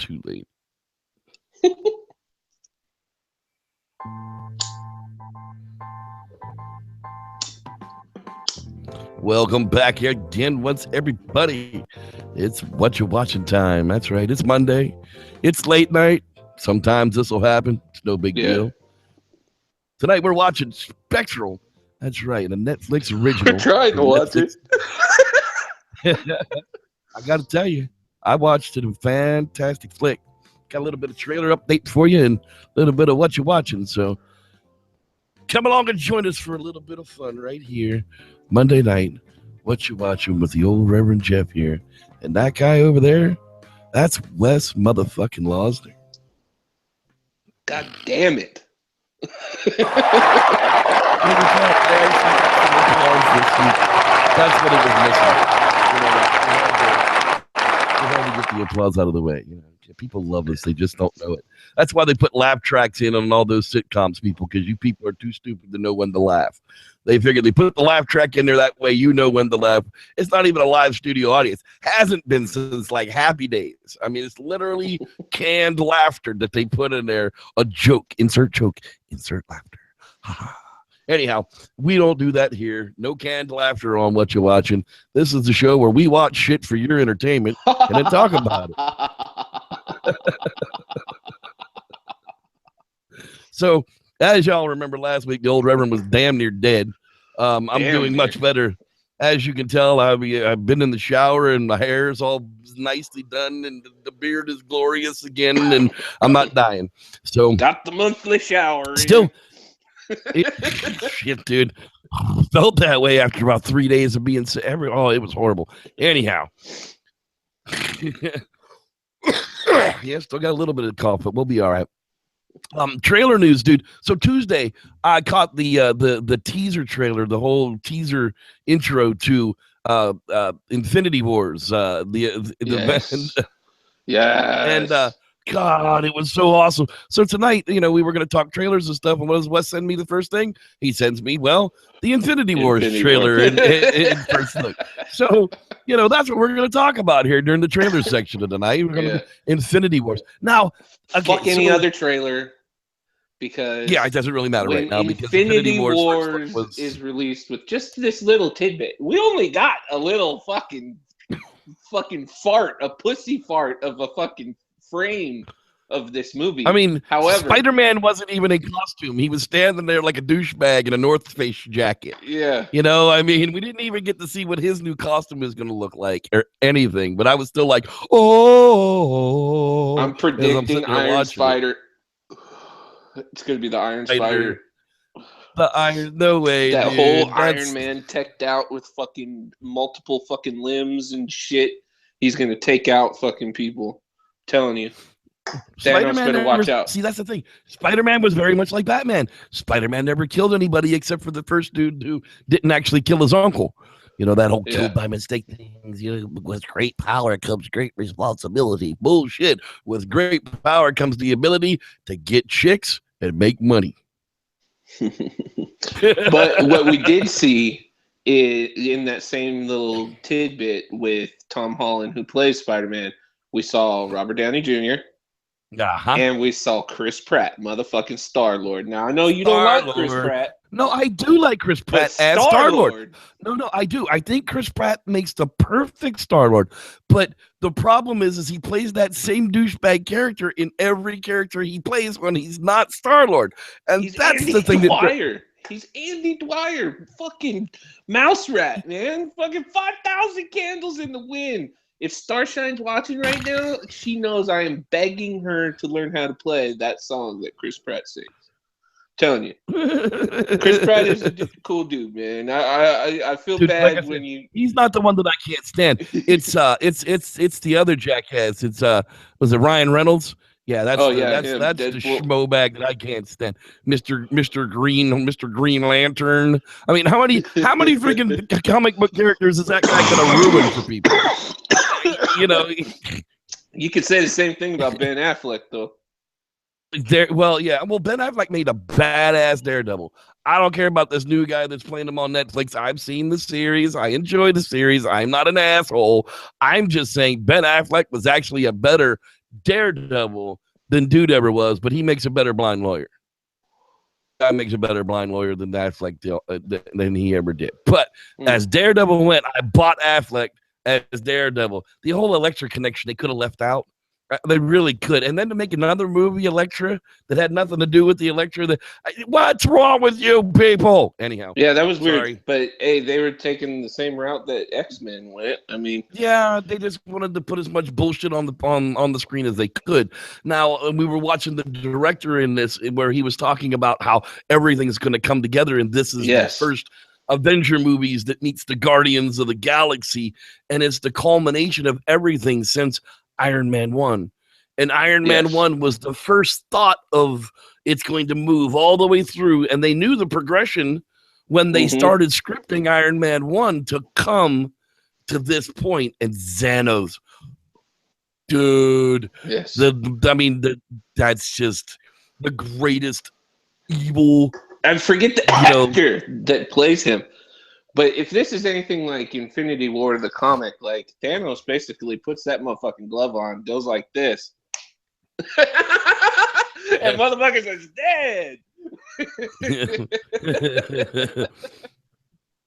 too late. Welcome back here again once everybody. It's what you're watching time. That's right. It's Monday. It's late night. Sometimes this will happen. It's no big deal. Tonight we're watching Spectral. That's right. A Netflix original. We're trying to watch it. I got to tell you, I watched it. A fantastic flick. Got a little bit of trailer update for you and a little bit of what you're watching. So come along and join us for a little bit of fun right here. Monday night, what you watching with the old Reverend Jeff here. And that guy over there, that's Wes motherfucking Losner. God damn it. That's what it was missing. We had to get the applause out of the way. People love us. They just don't know it. That's why they put laugh tracks in on all those sitcoms, people, because you people are too stupid to know when to laugh. They figured they put the laugh track in there that way you know when to laugh. It's not even a live studio audience. Hasn't been since like Happy Days. I mean, it's literally canned laughter that they put in there. A joke, insert laughter. Anyhow, we don't do that here. No canned laughter on what you're watching. This is the show where we watch shit for your entertainment and then talk about it. So, as y'all remember last week, the old Reverend was damn near dead. I'm doing much better. As you can tell, I've been in the shower and my hair is all nicely done and the beard is glorious again and I'm not dying. So got the monthly shower. Still, shit, dude. Felt that way after about 3 days of being sick. It was horrible. Anyhow. Yeah, still got a little bit of cough, but we'll be all right. Trailer news, dude. So Tuesday, I caught the teaser trailer, the whole teaser intro to Infinity Wars. Yes. And God, it was so awesome. So tonight, we were going to talk trailers and stuff. And what does Wes send me the first thing? He sends me, the Infinity Wars trailer in first look. So, that's what we're going to talk about here during the trailer section of tonight. We're going to Infinity Wars. Now, fuck any other trailer because it doesn't really matter right now because Infinity Wars is released with just this little tidbit. We only got a little fucking fart, a pussy fart of a fucking frame of this movie. I mean, however, Spider-Man wasn't even in costume. He was standing there like a douchebag in a North Face jacket. Yeah. I mean, we didn't even get to see what his new costume is going to look like or anything, but I was still like, oh. I'm predicting Iron Spider. It's going to be the Iron Spider. No way. That dude. whole Iron Man teched out with fucking multiple fucking limbs and shit. He's going to take out fucking people. I'm telling you. Spider-Man better watch out. See, that's the thing. Spider-Man was very much like Batman. Spider-Man never killed anybody except for the first dude who didn't actually kill his uncle. That whole killed by mistake things. With great power comes great responsibility. Bullshit. With great power comes the ability to get chicks and make money. But what we did see is in that same little tidbit with Tom Holland, who plays Spider-Man, we saw Robert Downey Jr. And we saw Chris Pratt, motherfucking Star-Lord. Now, I know you don't like Chris Pratt. No, I do like Chris Pratt as Star-Lord. No, I do. I think Chris Pratt makes the perfect Star-Lord. But the problem is he plays that same douchebag character in every character he plays when he's not Star-Lord. And that's Andy the thing Dwyer. He's Andy Dwyer. Fucking mouse rat, man. Fucking 5,000 candles in the wind. If Starshine's watching right now, she knows I am begging her to learn how to play that song that Chris Pratt sings. Telling you, Chris Pratt is a cool dude, man. I feel bad like when you. He's not the one that I can't stand. It's the other jackass. It's was it Ryan Reynolds? Yeah, that's the schmo bag that I can't stand. Mr. Green Lantern. I mean, how many freaking comic book characters is that guy gonna ruin for people? You could say the same thing about Ben Affleck, though. Well, Ben Affleck made a badass Daredevil. I don't care about this new guy that's playing him on Netflix. I've seen the series. I enjoy the series. I'm not an asshole. I'm just saying Ben Affleck was actually a better Daredevil than Dude ever was, but he makes a better blind lawyer. Guy makes a better blind lawyer than Affleck than he ever did. But as Daredevil went, I bought Affleck as Daredevil. The whole Elektra connection they could have left out. They really could. And then to make another movie, Elektra, that had nothing to do with the Elektra. What's wrong with you people? Anyhow. Yeah, that was sorry. weird. But, hey, they were taking the same route that X-Men went. I mean. Yeah, they just wanted to put as much bullshit on the screen as they could. Now, we were watching the director in this where he was talking about how everything's going to come together. And this is the first Avenger movies that meets the Guardians of the Galaxy. And it's the culmination of everything since Iron Man 1. And Iron Man 1 was the first thought of it's going to move all the way through. And they knew the progression when they started scripting Iron Man 1 to come to this point. And Xanos, dude, that's just the greatest evil. And forget the actor that plays him. But if this is anything like Infinity War, the comic, like Thanos basically puts that motherfucking glove on, goes like this, and motherfuckers is dead.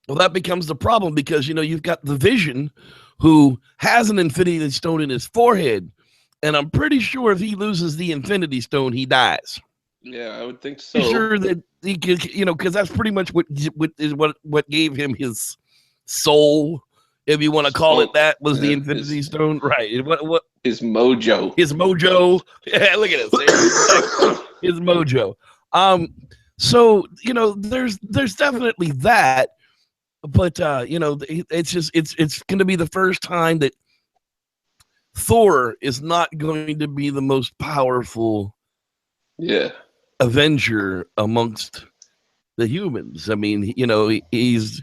Well, that becomes the problem because you've got the Vision, who has an Infinity Stone in his forehead, and I'm pretty sure if he loses the Infinity Stone, he dies. Yeah, I would think so. Sure that he could, because that's pretty much what gave him his soul, if you want to call it that, was the Infinity Stone, right? What his mojo? His mojo. Yeah, look at it. His mojo. So there's definitely that, but it's just it's going to be the first time that Thor is not going to be the most powerful. Yeah. Avenger amongst the humans. I mean, he's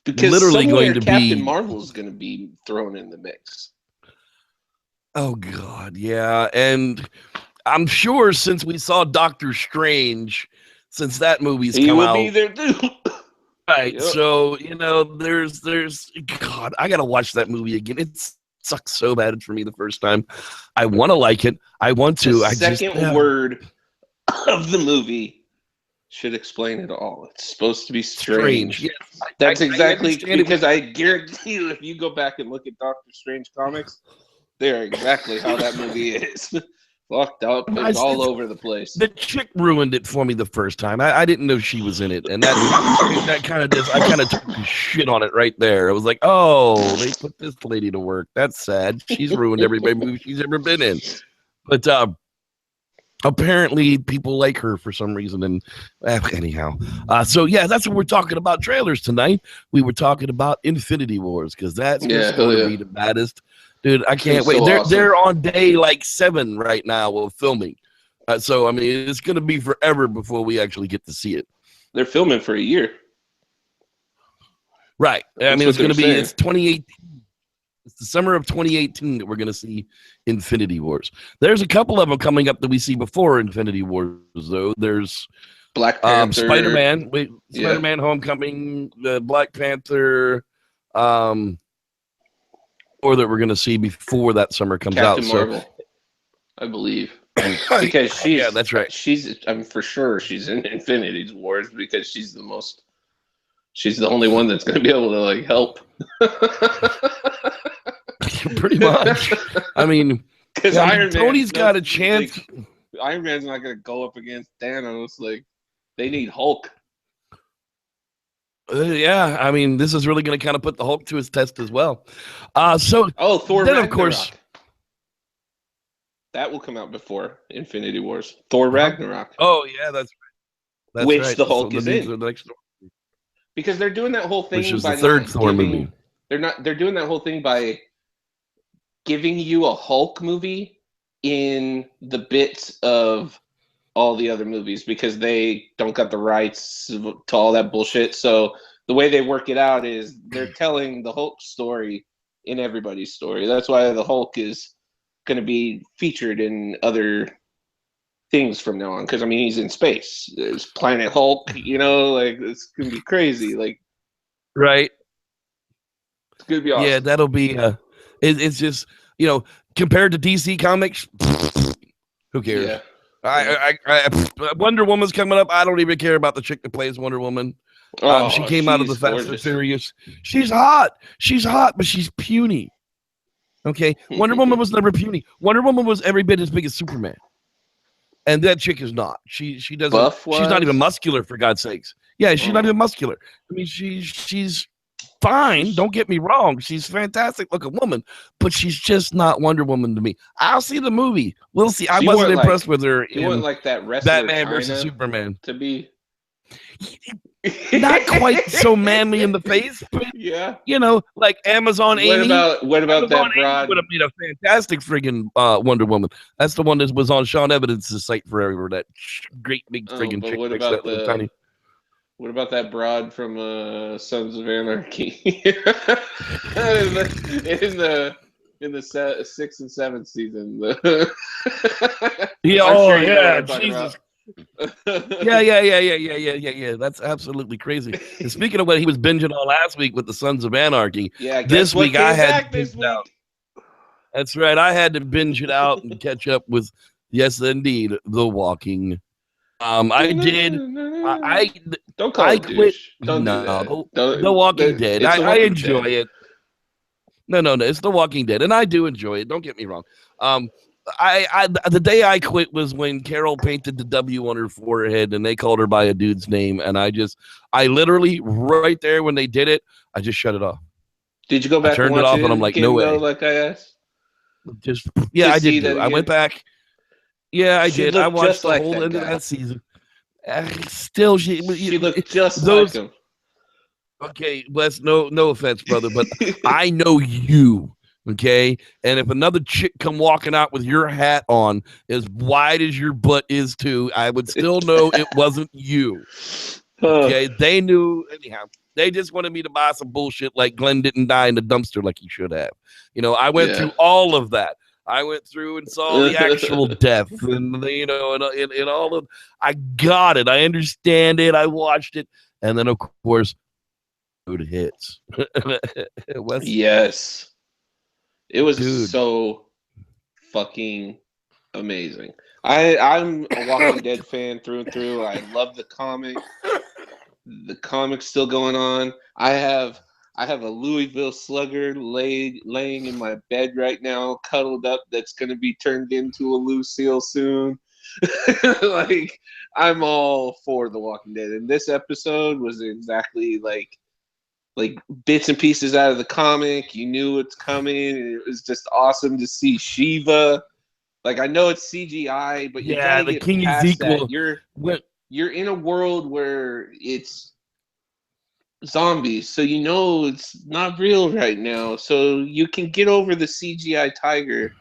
because literally going to Captain Marvel is going to be thrown in the mix. Oh God, yeah, and I'm sure since we saw Doctor Strange, since that movie's come out, he will be there too. Right. Yep. So there's God, I gotta watch that movie again. It sucks so bad for me the first time. I want to like it. I want to. The second word of the movie should explain it all. It's supposed to be strange. Yes. That's exactly because I guarantee you, if you go back and look at Doctor Strange comics, they're exactly how that movie is. Fucked up. It's all over the place. The chick ruined it for me the first time. I didn't know she was in it, and that kind of just I kind of took the shit on it right there. I was like, oh, they put this lady to work. That's sad. She's ruined every movie she's ever been in. But apparently people like her for some reason, and anyhow, so yeah, that's what we're talking about. Trailers tonight. We were talking about Infinity Wars because that's going to be the baddest, dude. I can't wait. They're on day like 7 right now of filming, so I mean it's going to be forever before we actually get to see it. They're filming for a year, right? I mean it's going to be it's 2018. It's the summer of 2018 that we're going to see Infinity Wars. There's a couple of them coming up that we see before Infinity Wars, though. There's Black Panther, Spider-Man Homecoming, Black Panther, or that we're going to see before that summer comes Captain out. Marvel, I believe. Because she's that's right. I'm for sure she's in Infinity Wars because she's the only one that's going to be able to like help. Pretty much. I mean, because Tony's got a chance. Like, Iron Man's not going to go up against Thanos. Like, they need Hulk. Yeah, I mean, this is really going to kind of put the Hulk to his test as well. Thor. Then, Ragnarok. Of course, that will come out before Infinity Wars. Thor Ragnarok. Oh yeah, that's right. Which the Hulk is in. Because they're doing that whole thing. Which is the third Thor movie. They're doing that whole thing by giving you a Hulk movie in the bits of all the other movies because they don't got the rights to all that bullshit. So the way they work it out is they're telling the Hulk story in everybody's story. That's why the Hulk is going to be featured in other things from now on, because I mean he's in space. There's Planet Hulk, you know, like it's gonna be crazy. Like, right? it's gonna be awesome. Yeah, that'll be. It's just compared to DC Comics, who cares? Yeah. Wonder Woman's coming up. I don't even care about the chick that plays Wonder Woman. She came out of the Fast and Furious. She's hot. She's hot, but she's puny. Okay, Wonder Woman was never puny. Wonder Woman was every bit as big as Superman, and that chick is not. She doesn't. Buff-wise? She's not even muscular, for God's sakes. Yeah, she's not even muscular. I mean, she's fine. Don't get me wrong. She's a fantastic looking woman, but she's just not Wonder Woman to me. I'll see the movie. We'll see. I wasn't impressed with her in like that Batman versus Superman. To be not quite so manly in the face, but yeah, like Amazon Amy. What about that broad? Would have made a fantastic friggin' Wonder Woman. That's the one that was on Sean Evidence's site forever. That great big friggin' chick. What about that broad from Sons of Anarchy? in the 6th and 7th season. Jesus. Yeah. That's absolutely crazy. And speaking of what he was binging on last week with the Sons of Anarchy, this week I had to binge it out. That's right. I had to binge it out and catch up with, yes, indeed, The Walking. I did. Don't call it quit. Don't no, The Walking Dead. I enjoy it. No. It's The Walking Dead, and I do enjoy it. Don't get me wrong. The day I quit was when Carol painted the W on her forehead, and they called her by a dude's name, and I literally right there when they did it, I just shut it off. Did you go back? I turned it off, and I'm like, no way. Like I asked. I did. I went back. Yeah, I did. I watched the whole end of that season. Still, she looked just like him. Okay, Wes, no offense, brother, but I know you, okay? And if another chick come walking out with your hat on as wide as your butt is too, I would still know it wasn't you. Okay, they knew anyhow. They just wanted me to buy some bullshit like Glenn didn't die in the dumpster like he should have. I went through all of that. I went through and saw the actual death, and and all of. I got it. I understand it. I watched it, and then of course, it hits. Yes, it was so fucking amazing. I'm a Walking Dead fan through and through. I love the comic. The comic's still going on. I have a Louisville Slugger laying in my bed right now, cuddled up. That's going to be turned into a Lucille soon. Like, I'm all for The Walking Dead, and this episode was exactly like bits and pieces out of the comic. You knew it's coming, and it was just awesome to see Shiva. Like, I know it's CGI, but you gotta get King past Ezekiel. that. You're in a world where it's zombies, so it's not real right now. So you can get over the CGI tiger.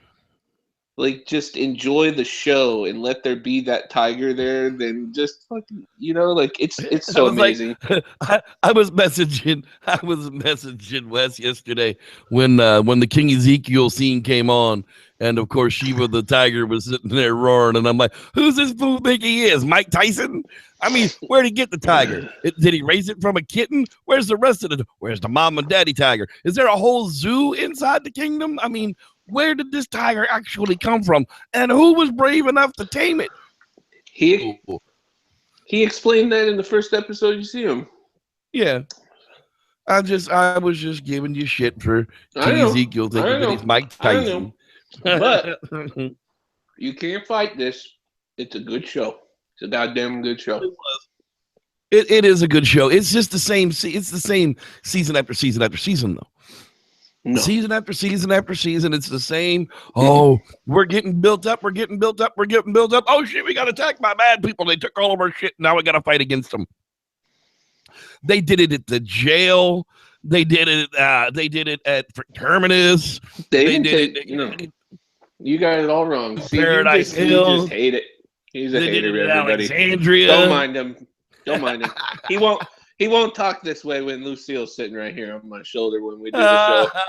Like, just enjoy the show and let there be that tiger there. Then just fucking, it's so amazing. I was messaging Wes yesterday when the King Ezekiel scene came on, and of course Shiva the tiger was sitting there roaring, and I'm like, who's this fool think he is? Mike Tyson? I mean, where'd he get the tiger? Did he raise it from a kitten? Where's the rest of where's the mom and daddy tiger? Is there a whole zoo inside the kingdom? I mean, where did this tiger actually come from? And who was brave enough to tame it? He explained that in the first episode. You see him. Yeah. I was just giving you shit for King Ezekiel thinking that he's Mike Tyson. But you can't fight this. It's a good show. It's a goddamn good show. It is a good show. It's just the same. It's the same season after season after season, though. No. Season after season after season, it's the same. Oh, we're getting built up. We're getting built up. We're getting built up. Oh shit, we got attacked by bad people. They took all of our shit. Now we got to fight against them. They did it at the jail. They did it. They did it at Terminus. They did it. You got it all wrong. Paradise Hill. You just hate it. He's a hater, everybody. Alexandria. Don't mind him. Don't mind him. He won't talk this way when Lucille's sitting right here on my shoulder when we do the show.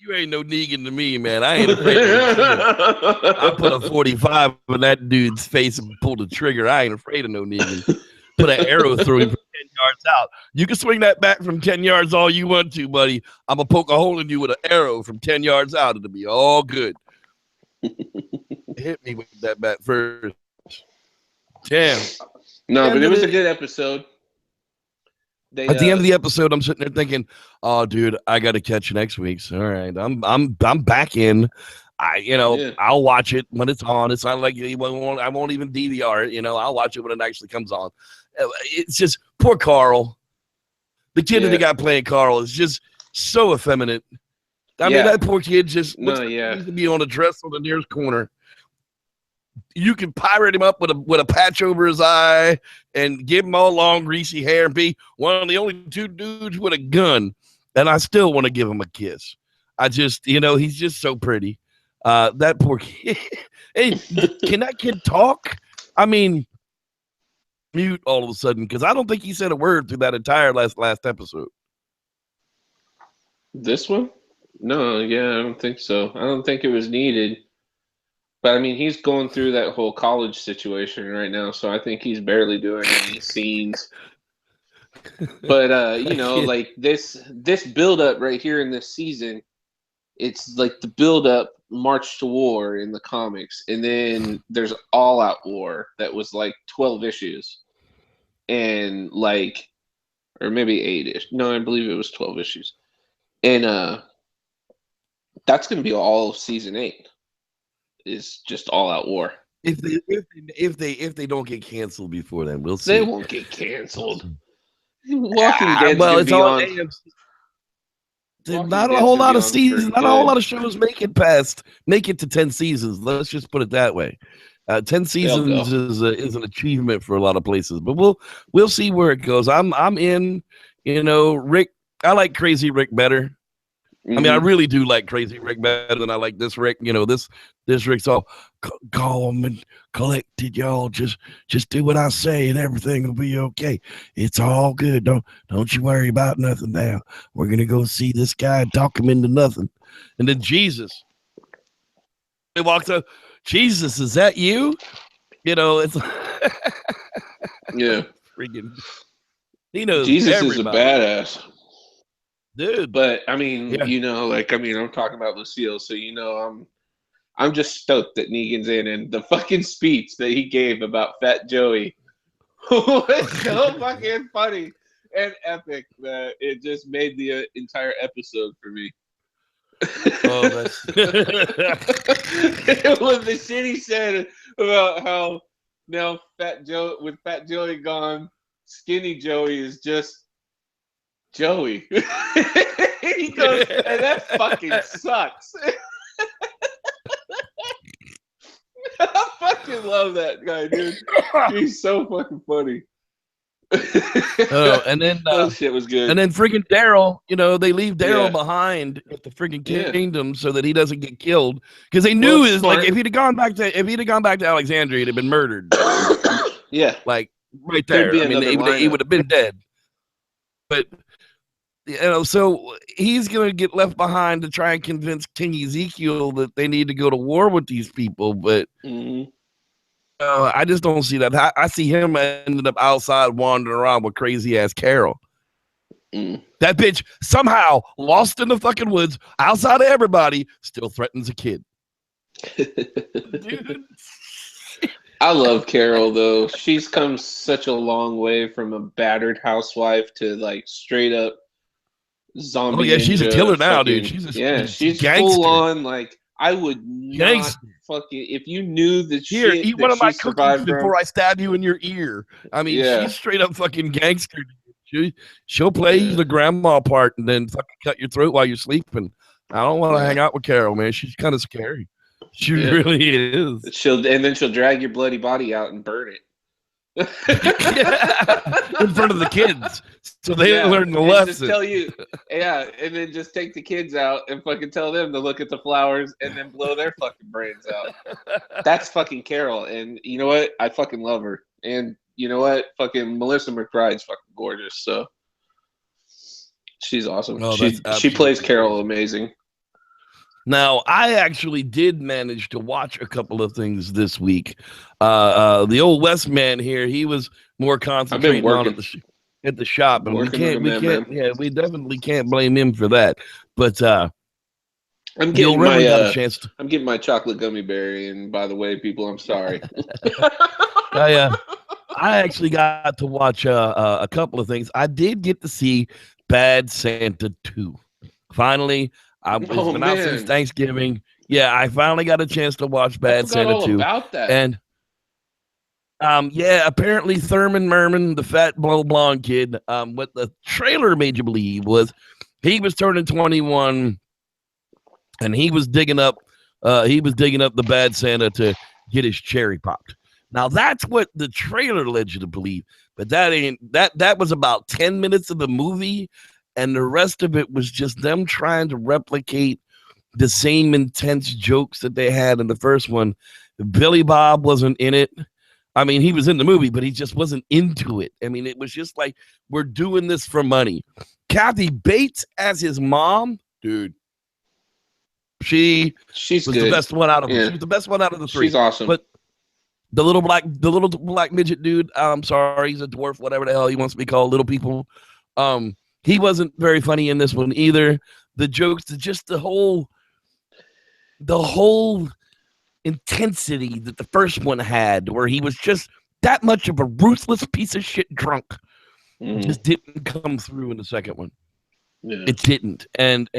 You ain't no Negan to me, man. I ain't afraid of no Negan. I put a 45 in that dude's face and pull the trigger. I ain't afraid of no Negan. Put an arrow through him from 10 yards out. You can swing that back from 10 yards all you want to, buddy. I'm going to poke a hole in you with an arrow from 10 yards out. It'll be all good. Hit me with that bat first. Damn. No, but it was a good episode. At the end of the episode, I'm sitting there thinking, "Oh, dude, I got to catch next week's. All right, I'm back in. I'll watch it when it's on. It's not like I won't even DVR it. I'll watch it when it actually comes on. It's just poor Carl. The kid that they got playing Carl is just so effeminate. I mean, that poor kid just looks like he needs to be on a dress on the nearest corner. You can pirate him up with a patch over his eye and give him all long, greasy hair and be one of the only two dudes with a gun. And I still want to give him a kiss. I just, he's just so pretty. That poor kid. Hey, can that kid talk? I mean, mute all of a sudden, because I don't think he said a word through that entire last episode. This one? No, I don't think so. I don't think it was needed. But, I mean, he's going through that whole college situation right now, so I think he's barely doing any scenes. But, like this build-up right here in this season, it's like the build-up March to War in the comics. And then there's All Out War that was like 12 issues. And or maybe 8-ish. No, I believe it was 12 issues. And that's going to be all of season 8. Is just All Out War. If they don't get canceled before then, we'll see. They won't get canceled. Walking Dead's well, it's all AMC. Not a whole lot of seasons, not a whole lot of shows make it to 10 seasons. Let's just put it that way. 10 seasons is an achievement for a lot of places, but we'll see where it goes. I'm in. Rick. I like Crazy Rick better. I mean, I really do like Crazy Rick better than I like this Rick. This Rick's all calm and collected, y'all. Just do what I say and everything will be okay. It's all good. Don't you worry about nothing now. We're going to go see this guy and talk him into nothing. And then Jesus. He walks up, Jesus, is that you? It's yeah. Freaking. He knows Jesus everybody. Is a badass. Dude. But I mean, I'm talking about Lucille, so I'm just stoked that Negan's in, and the fucking speech that he gave about Fat Joey was so fucking funny and epic that it just made the entire episode for me. Oh, that's it was the shit he said about how now Fat Joey gone, Skinny Joey is just Joey. He goes, and that fucking sucks. I fucking love that guy, dude. He's so fucking funny. And then that shit was good. And then freaking Daryl, they leave Daryl behind at the freaking kingdom so that he doesn't get killed, because they knew if he'd have gone back to Alexandria, he'd have been murdered. Yeah, like right there. I mean, he would have been dead. But so he's going to get left behind to try and convince King Ezekiel that they need to go to war with these people. But I just don't see that. I see him ended up outside wandering around with crazy ass Carol. That bitch somehow lost in the fucking woods outside of everybody, still threatens a kid. Dude. I love Carol though. She's come such a long way from a battered housewife to like straight up zombie. Oh yeah, she's a killer now, dude. She's full on. Like I would not fucking if you knew the Here, shit eat that one of she my cookies survived before I stab you in your ear. I mean, she's straight up fucking gangster. She'll play the grandma part and then fucking cut your throat while you're sleeping. I don't want to hang out with Carol, man. She's kind of scary. She really is. She'll drag your bloody body out and burn it. In front of the kids, so they learn the lesson. Just tell you, and then just take the kids out and fucking tell them to look at the flowers and then blow their fucking brains out. That's fucking Carol, and you know what? I fucking love her, and you know what? Fucking Melissa McBride's fucking gorgeous, so she's awesome. She plays Carol amazing. Now, I actually did manage to watch a couple of things this week. The old West man here, he was more concentrating on at the shop, and we definitely can't blame him for that. But I'm getting I'm getting my chocolate gummy berry, and by the way, people, I'm sorry. I actually got to watch a couple of things. I did get to see Bad Santa 2. Finally, it's been out since Thanksgiving. Yeah, I finally got a chance to watch Bad Santa 2. About that. And apparently Thurman Merman, the fat blonde kid, what the trailer made you believe was he was turning 21 and he was digging up the Bad Santa to get his cherry popped. Now that's what the trailer led you to believe, but that was about 10 minutes of the movie, and the rest of it was just them trying to replicate the same intense jokes that they had in the first one. Billy Bob wasn't in it. I mean, he was in the movie, but he just wasn't into it. I mean, it was just like, we're doing this for money. Kathy Bates as his mom, dude. She's good. The best one out of them. She was the best one out of the three. She's awesome. But the little black midget dude, I'm sorry, he's a dwarf, whatever the hell he wants to be called, little people. He wasn't very funny in this one either. The jokes, just the whole intensity that the first one had, where he was just that much of a ruthless piece of shit drunk, just didn't come through in the second one. Yeah. It didn't, and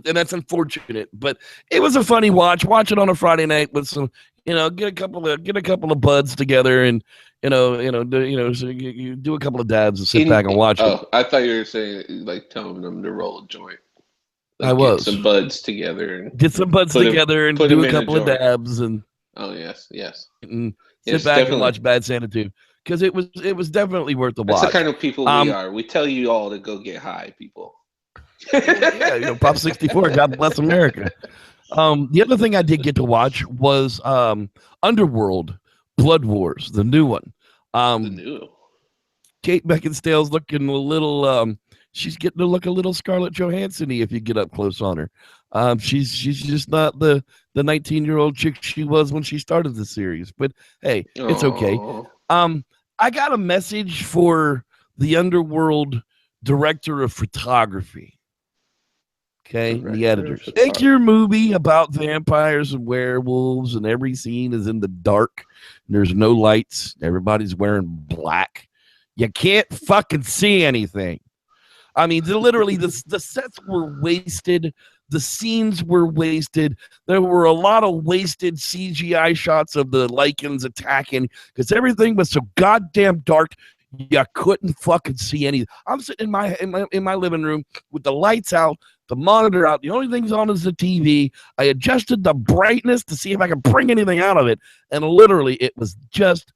that's unfortunate. But it was a funny watch. Watch it on a Friday night with some, get a couple of buds together, and so you do a couple of dabs and sit back and watch it. Oh, I thought you were saying like telling them to roll a joint. Like, I was get some buds together and do a couple of dabs and. Oh yes. And sit back and watch Bad Santa 2, because it was definitely worth the watch. That's the kind of people we are. We tell you all to go get high, people. Pop 64. God bless America. The other thing I did get to watch was Underworld, Blood Wars, the new one. Kate Beckinsale's looking a little. She's getting to look a little Scarlett Johansson-y if you get up close on her. She's just not the 19-year-old chick she was when she started the series. But hey, it's okay. I got a message for the Underworld director of photography. Okay, the editors. Make your movie about vampires and werewolves, and every scene is in the dark. And there's no lights. Everybody's wearing black. You can't fucking see anything. I mean, literally, the sets were wasted. The scenes were wasted. There were a lot of wasted CGI shots of the lichens attacking because everything was so goddamn dark. You couldn't fucking see anything. I'm sitting in my living room with the lights out, the monitor out. The only thing's on is the TV. I adjusted the brightness to see if I could bring anything out of it, and literally, it was just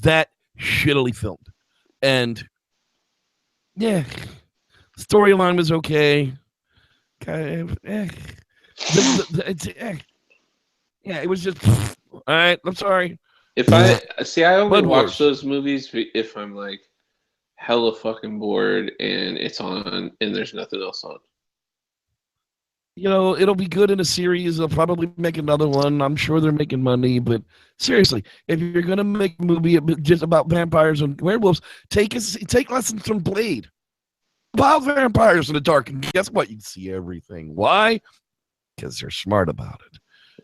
that shittily filmed. And yeah, storyline was okay. Kind of, yeah, it was just all right. I'm sorry. I only watch those movies if I'm like hella fucking bored and it's on and there's nothing else on. It'll be good in a series. They'll probably make another one. I'm sure they're making money, but seriously, if you're gonna make a movie just about vampires and werewolves, take lessons from Blade. About vampires in the dark, and guess what? You can see everything. Why? Because they're smart about it.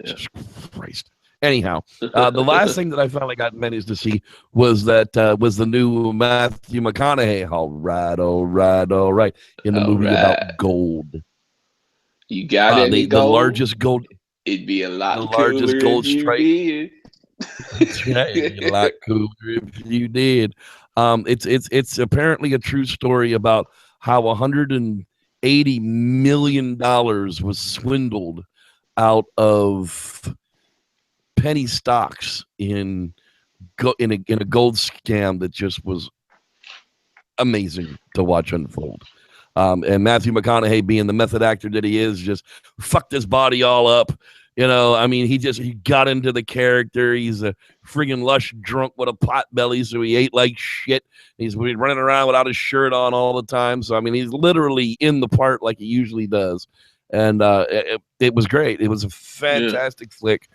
Yeah. Jesus Christ. Anyhow, the last thing that I finally got managed to see was the new Matthew McConaughey. All right. In the movie about gold. You got it. The largest gold. It'd be a lot. The largest gold strike. That's right. It'd be a lot cooler if you did. It's apparently a true story about how $180 million was swindled out of penny stocks in a gold scam that just was amazing to watch unfold. And Matthew McConaughey, being the method actor that he is, just fucked his body all up. I mean, he got into the character. He's a friggin' lush drunk with a pot belly, so he ate like shit. He's running around without his shirt on all the time. So, I mean, he's literally in the part like he usually does. and it was great. It was a fantastic flick,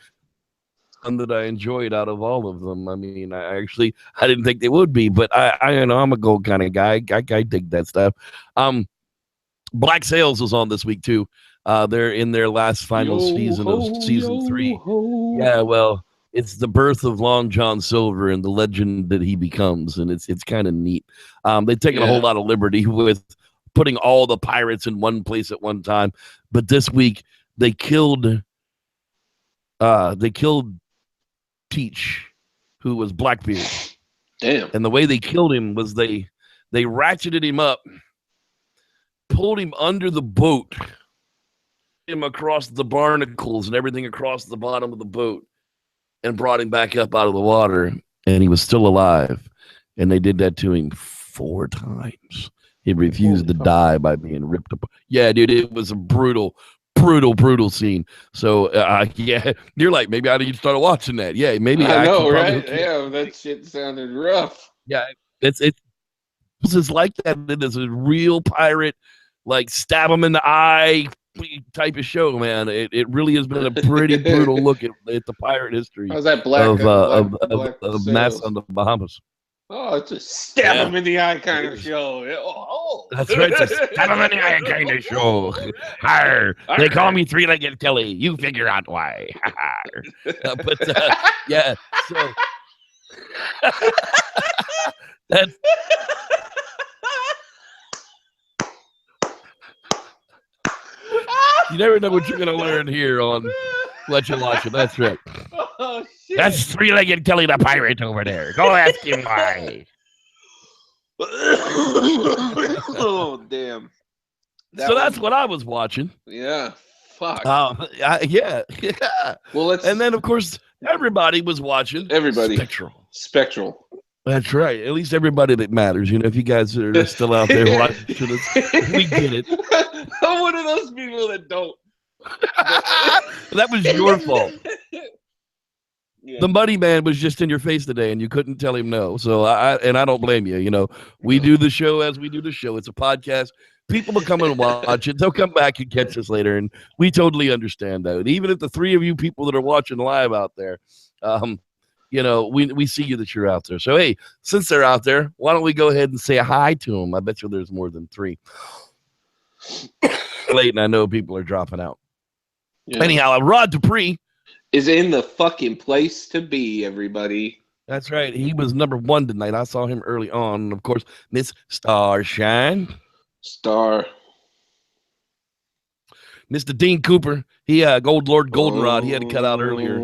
one that I enjoyed out of all of them. I mean, I didn't think they would be, but I'm a gold kind of guy. I dig that stuff. Black Sails was on this week too. They're in their last final season of season 3. Yeah, well, it's the birth of Long John Silver and the legend that he becomes, and it's kind of neat. They've taken a whole lot of liberty with putting all the pirates in one place at one time, but this week they killed Teach, who was Blackbeard. Damn. And the way they killed him was they ratcheted him up, pulled him under the boat, him across the barnacles and everything across the bottom of the boat, and brought him back up out of the water, and he was still alive. And they did that to him 4 times. He refused to die by being ripped apart. Yeah, dude, it was a brutal scene. So yeah, you're like, maybe I need to start watching that. Yeah, maybe I know, right? Yeah, that shit sounded rough. Yeah, it's just like that. It is a real pirate, like stab him in the eye type of show, man. It really has been a pretty brutal look at the pirate history. How's that of Mass on the Bahamas. Oh, it's a stab him in the eye kind of show. Oh. That's right, it's a stab him in the eye kind of show. Arr. They call me Three-Legged Kelly. You figure out why. Yeah, so that's you never know what you're going to learn here on What You Watching. That's right. Oh, shit. That's Three-Legged Kelly the pirate over there. Go ask him why. Oh, damn. That's what I was watching. Yeah. Fuck. Yeah. Well, and then, of course, everybody was watching. Everybody. Spectral. That's right. At least everybody that matters. You know, if you guys are still out there watching this, we get it. I'm one of those people that don't. That was your fault. Yeah. The Muddy Man was just in your face today, and you couldn't tell him no. So I don't blame you. You know, we do the show as we do the show. It's a podcast. People will come and watch it. They'll come back and catch us later, and we totally understand that. And even if the 3 of you people that are watching live out there, you know, we see you that you're out there. So hey, since they're out there, why don't we go ahead and say hi to them? I bet you there's more than 3. Late, and I know people are dropping out. Yeah. Anyhow, Rod Dupree is in the fucking place to be, everybody. That's right. He was number 1 tonight. I saw him early on. And of course, Miss Starshine. Mr. Dean Cooper. He Gold Lord Goldenrod. He had to cut out earlier.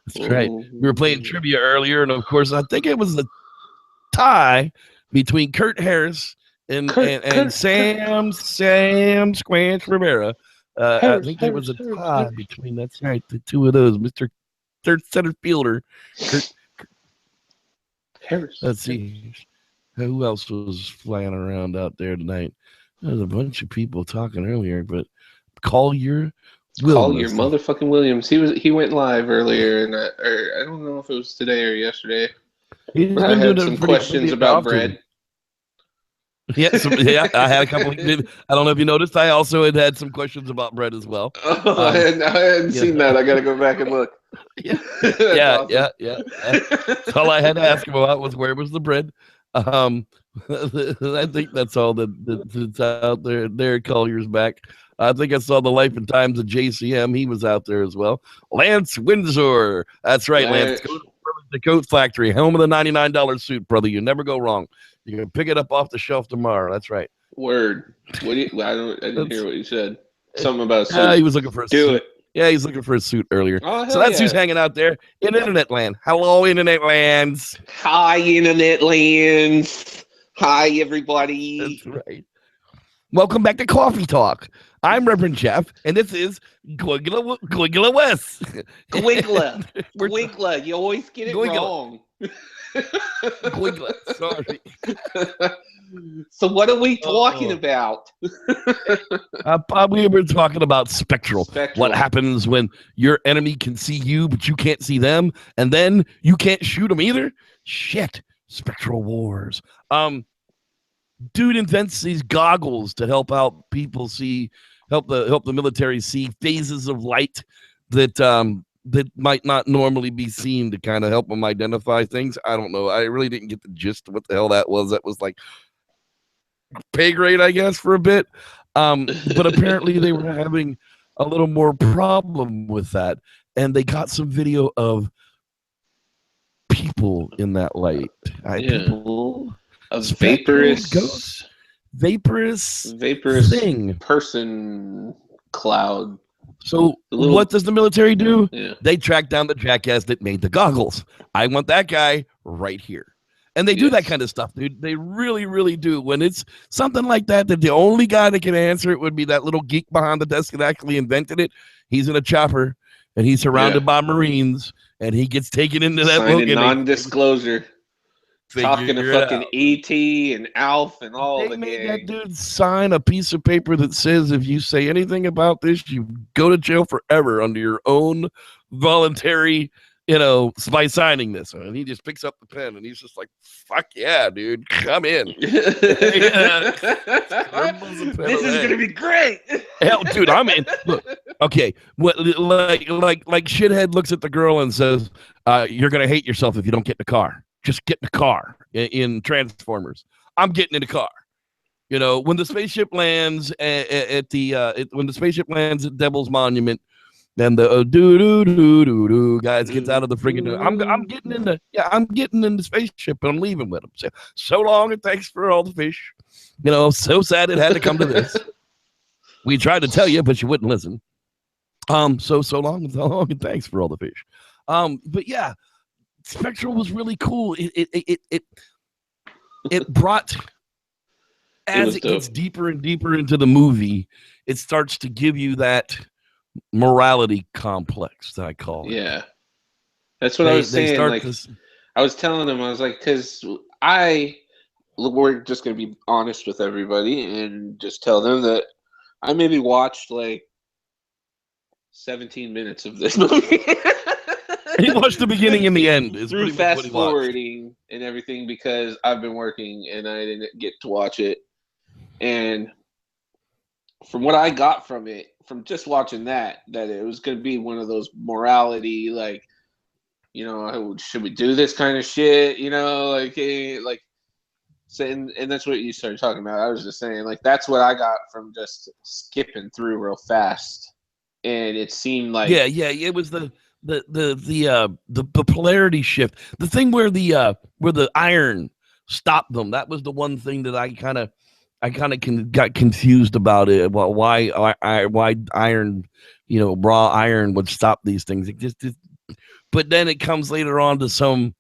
That's right. We were playing trivia earlier, and of course, I think it was a tie between Kurt Harris and Sam Squanch Rivera. I think there was a tie between, that's right, the 2 of those. Mr. Third center fielder, Kurt Harris. Let's see. Who else was flying around out there tonight? There's a bunch of people talking earlier, but Collier motherfucking Williams. He went live earlier, and I don't know if it was today or yesterday. I had some questions about bread. Yeah, I had a couple. I don't know if you noticed. I also had some questions about bread as well. I hadn't seen that. I got to go back and look. Yeah. All I had to ask him about was where was the bread. I think that's all that's out there. There, Collier's back. I think I saw the Life and Times of JCM. He was out there as well. Lance Windsor. That's right, Lance. Go to the Coat Factory, home of the $99 suit, brother. You never go wrong. You can pick it up off the shelf tomorrow. That's right. Word. I didn't hear what you said. Something about a suit. He was looking for a suit. Do it. Yeah, he's looking for a suit earlier. So that's who's hanging out there in Internet Land. Hello, Internet Lands. Hi, Internet Lands. Hi, everybody. That's right. Welcome back to Coffee Talk. I'm Reverend Jeff, and this is Gwigla West. Gwigla. You always get it wrong. Gwigla. Sorry. So what are we talking about? We were talking about Spectral. What happens when your enemy can see you, but you can't see them, and then you can't shoot them either? Shit. Spectral Wars. dude invents these goggles to help out people see, help the military see phases of light that might not normally be seen, to kind of help them identify things. I don't know. I really didn't get the gist of what the hell that was. That was like pay grade, I guess, for a bit. But apparently they were having a little more problem with that, and they got some video of people in that light. People, a spectral ghosts, vaporous thing, person cloud. So what does the military do? Yeah. They track down the jackass that made the goggles. I want that guy right here. And they do that kind of stuff, dude. They really, really do. When it's something like that, that the only guy that can answer it would be that little geek behind the desk that actually invented it. He's in a chopper, and he's surrounded by Marines, and he gets taken into that book. Non-disclosure. Talking to fucking E.T. and Alf and all the gang. They made that dude sign a piece of paper that says if you say anything about this, you go to jail forever under your own voluntary, by signing this. And he just picks up the pen and he's just like, fuck yeah, dude, come in. This is going to be great. Hell, dude, I'm in. Look, okay, like shithead looks at the girl and says, you're going to hate yourself if you don't get in the car. Just get in the car in Transformers. I'm getting in the car. When the spaceship lands at Devil's Monument, then the doo guys gets out of the friggin' I'm getting in the spaceship and I'm leaving with them. So long and thanks for all the fish. So sad it had to come to this. We tried to tell you, but you wouldn't listen. So long and thanks for all the fish. But yeah. Spectral was really cool. It brought, as it gets deeper and deeper into the movie, it starts to give you that morality complex that I call it. Yeah, that's what I was saying. I was telling them, I was like, because we're just gonna be honest with everybody and just tell them that I maybe watched like 17 minutes of this movie. He watched the beginning and the end. Through fast forwarding and everything because I've been working and I didn't get to watch it. And from what I got from it, from just watching that it was going to be one of those morality, like, should we do this kind of shit? So, and that's what you started talking about. I was just saying, like, that's what I got from just skipping through real fast. And it seemed like it was the polarity shift, the thing where the iron stopped them. That was the one thing that I kind of got confused about it. Well, why iron, raw iron would stop these things. But then it comes later on to some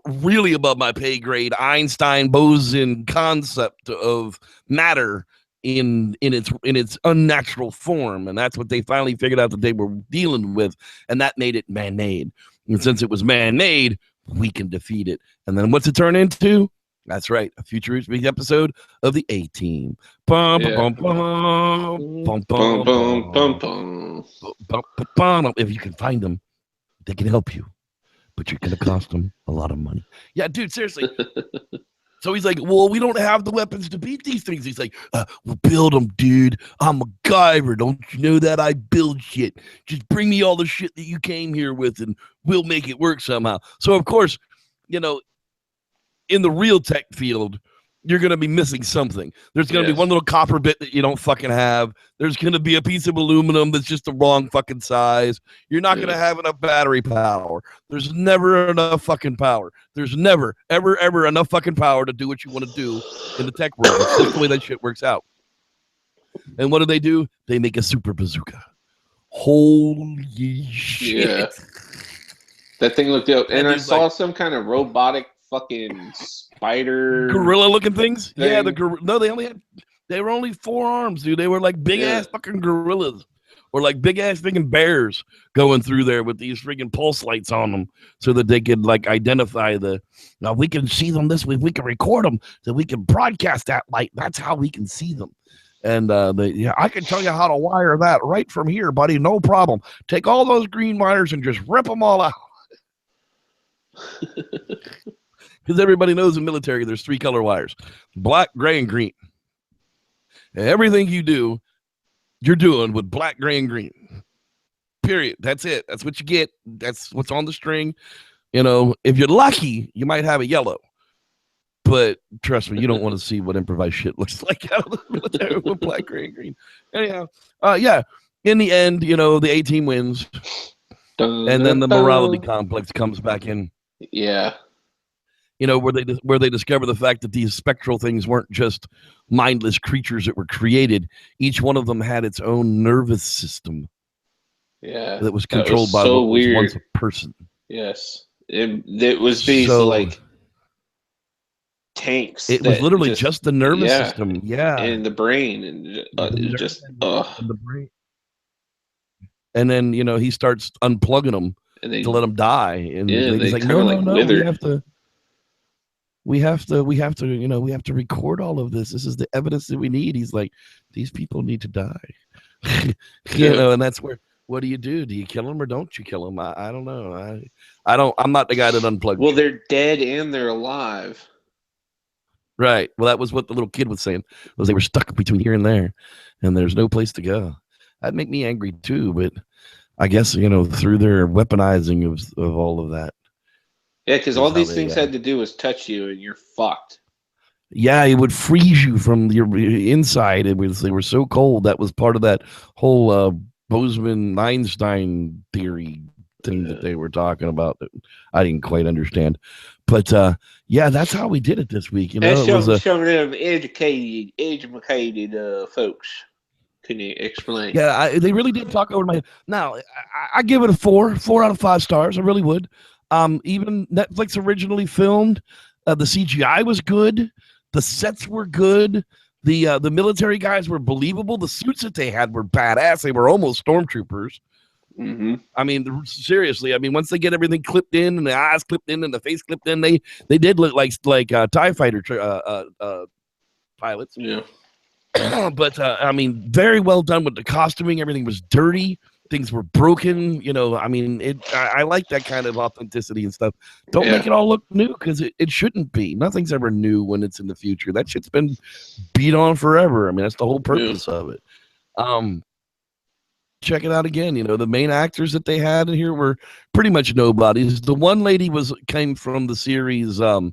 really above my pay grade Einstein boson concept of matter in its unnatural form, and that's what they finally figured out that they were dealing with, and that made it man-made. And since it was man-made, we can defeat it. And then what's it turn into? That's right, a futuristic episode of the A-Team. If you can find them, they can help you, but you're gonna cost them a lot of money. Yeah, dude, seriously. So he's like, well, we don't have the weapons to beat these things. He's like, we'll build them, dude. I'm a MacGyver. Don't you know that? I build shit. Just bring me all the shit that you came here with, and we'll make it work somehow. So, of course, in the real tech field, you're going to be missing something. There's going to be one little copper bit that you don't fucking have. There's going to be a piece of aluminum that's just the wrong fucking size. You're not going to have enough battery power. There's never enough fucking power. There's never, ever, ever enough fucking power to do what you want to do in the tech world. That's just the way that shit works out. And what do? They make a super bazooka. Holy shit. Yeah. That thing looked dope. And I saw some kind of robotic fucking spider gorilla looking things. Thing. Yeah, they were only 4 arms, dude. They were like big ass fucking gorillas, or like big ass freaking bears going through there with these freaking pulse lights on them, so that they could like identify now we can see them this way. We can record them, so we can broadcast that light. That's how we can see them. And I can tell you how to wire that right from here, buddy. No problem. Take all those green wires and just rip them all out. Because everybody knows in military there's 3 color wires: black, gray, and green. And everything you do, you're doing with black, gray, and green. Period. That's it. That's what you get. That's what's on the string. You know, if you're lucky, you might have a yellow. But trust me, you don't want to see what improvised shit looks like out of the military with black, gray, and green. Anyhow, yeah. In the end, you know, the A-team wins. And then the morality complex comes back in. Yeah. You know, where they discover the fact that these spectral things weren't just mindless creatures that were created. Each one of them had its own nervous system. Yeah. That was controlled by what was once a person. Yes. It was these like tanks. It was literally just the nervous system. Yeah. And the brain. And just, the brain. And then, you know, he starts unplugging them to let them die. And he's like, no, we have to, you know, we have to record all of this. This is the evidence that we need. He's like, these people need to die. You know, and that's where, what do? Do you kill them or don't you kill them? I don't know. I'm not the guy that unplugged. Well, they're dead and they're alive. Right. Well, that was what the little kid was saying, was they were stuck between here and there, and there's no place to go. That'd make me angry too, but I guess, you know, through their weaponizing of all of that. Yeah, because all these things had to do was touch you, and you're fucked. Yeah, it would freeze you from your inside. They were so cold. That was part of that whole Bozeman-Einstein theory thing that they were talking about that I didn't quite understand. But yeah, that's how we did it this week. You know, some of them educated folks. Can you explain? Yeah, they really did talk over my head. Now, I give it a 4 out of 5 stars. I really would. Even Netflix originally filmed. The CGI was good. The sets were good. The military guys were believable. The suits that they had were badass. They were almost stormtroopers. Mm-hmm. I mean, seriously. I mean, once they get everything clipped in and the eyes clipped in and the face clipped in, they did look like TIE fighter pilots. Yeah. But I mean, very well done with the costuming. Everything was dirty. Things were broken. You know, I mean, I like that kind of authenticity and stuff. Don't make it all look new, because it shouldn't be. Nothing's ever new when it's in the future. That shit's been beat on forever. I mean, that's the whole purpose of it. Check it out again. You know, the main actors that they had in here were pretty much nobodies. The one lady came from the series The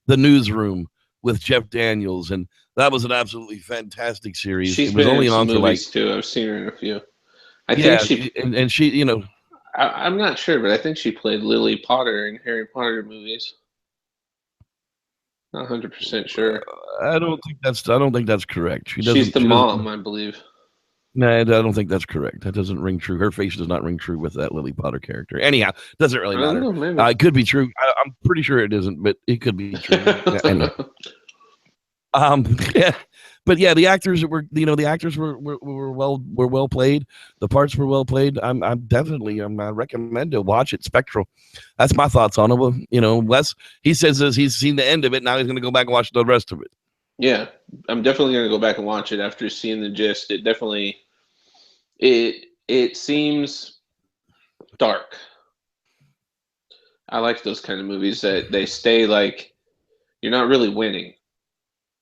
Newsroom with Jeff Daniels, and that was an absolutely fantastic series. She's it was been only in on some for movies too. I've seen her in a few. I think she, you know, I'm not sure, but I think she played Lily Potter in Harry Potter movies. Not 100% sure. I don't think that's correct. She's the mom, I believe. No, I don't think that's correct. That doesn't ring true. Her face does not ring true with that Lily Potter character. Anyhow, doesn't really matter. It could be true. I'm pretty sure it isn't, but it could be true. Anyway. Yeah, but yeah, the actors were well played. The parts were well played. I recommend to watch it. Spectral. That's my thoughts on it. Well, you know, Wes, he says he's seen the end of it. Now he's going to go back and watch the rest of it. Yeah, I'm definitely going to go back and watch it after seeing the gist. It definitely, it seems dark. I like those kind of movies that they stay like you're not really winning.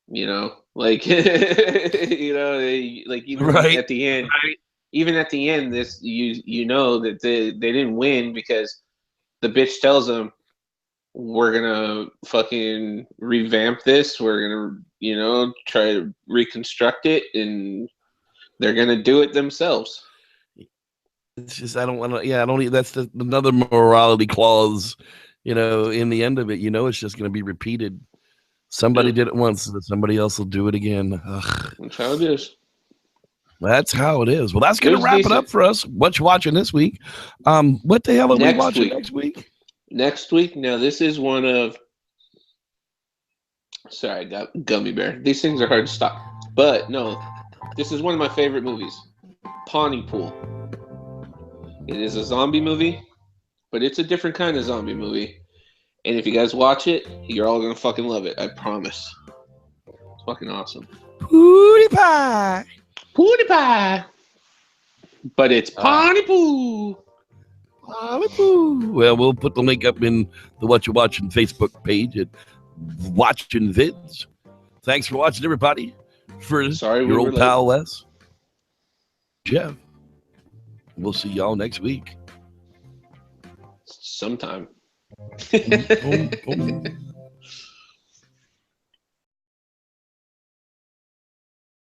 You know, like you know, even at the end, even at the end, this you know that they didn't win because the bitch tells them, we're gonna fucking revamp this. We're gonna, you know, try to reconstruct it, and they're gonna do it themselves. It's just I don't want to. Yeah, I don't. That's another morality clause. You know, in the end of it, you know, it's just gonna be repeated. Somebody did it once, so somebody else will do it again. Ugh. That's how it is. That's how it is. Well, that's gonna wrap it up for us. What you watching this week? What the hell are we watching next week? Next week, now this is one of. Sorry, I got gummy bear. These things are hard to stop, but no, this is one of my favorite movies, Pontypool. It is a zombie movie, but it's a different kind of zombie movie. And if you guys watch it, you're all gonna fucking love it. I promise. It's fucking awesome. Pootie pie. Pootie pie. But it's Pontypool. Well, we'll put the link up in the What You Watching Facebook page at watching vids. Thanks for watching, everybody. For Sorry we your were old late. pal Les, Jeff. We'll see y'all next week. Sometime. Boom, boom, boom.